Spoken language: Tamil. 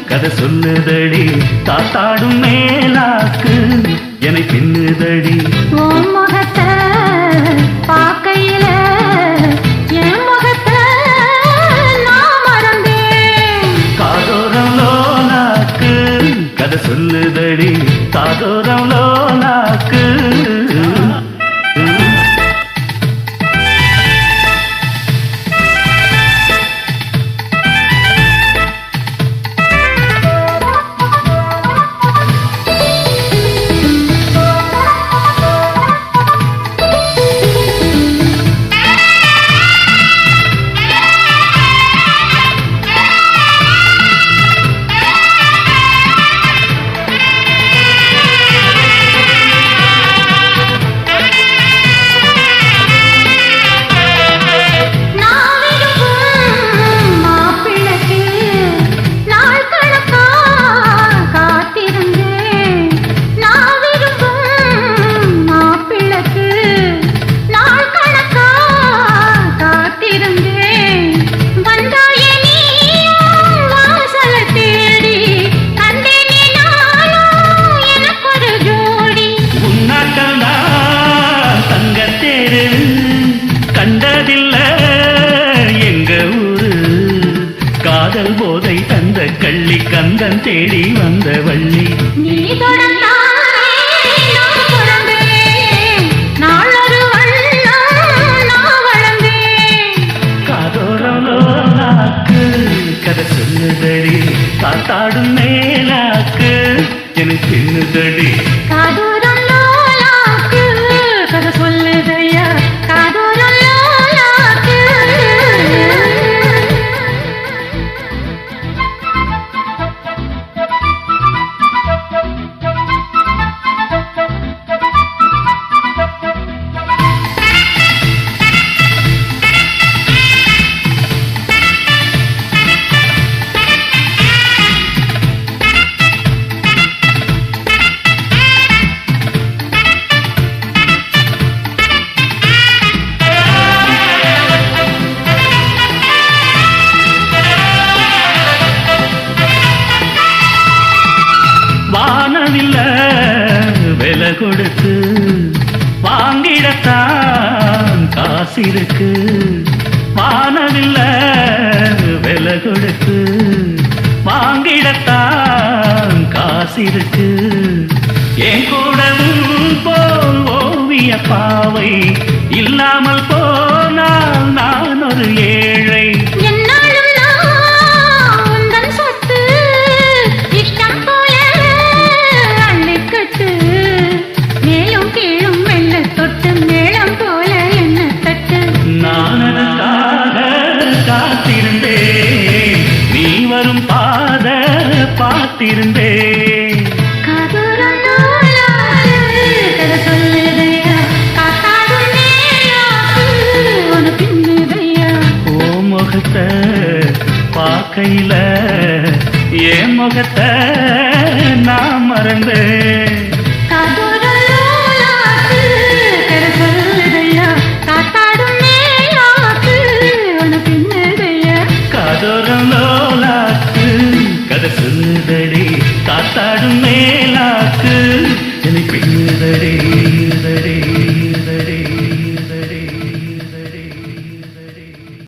கதை சொல்லுதடி காத்தாடும் மேலாக்கு என்னை பின்னுதடி உன் முகத்தை பார்க்கையில என் முகத்தை நான் மறந்தேன். காதோரம் லோலாக்கு கதை சொல்லுதடி காதோரம் லோலாக்கு காதல் போதை தந்த கள்ளி கந்தன் தேடி வந்த வள்ளி நீ காதோரலோலாக்கு கதை சொல்லுதடி காத்தாடும் மேலாக்கு எனக்கு சின்னுதடி கதை சொல்லுதையா விலை கொடுத்து வாங்கிடத்தான் காசிருக்கு வானவில்ல விலை கொடுத்து வாங்கிடத்தான் காசிருக்கு என் கூடவும் போல் ஓவிய பாவை இல்லாமல் போனால் நான் ஒரு ஏழை நீ வரும் பாத பார்த்திருந்தேன் ஓ முகத்தை பார்க்கையில என் முகத்தை நான் மறந்தேன் கதை சொல்லுதடி காத்தாடும் மேலாக்கு என்னை பின்னுதடி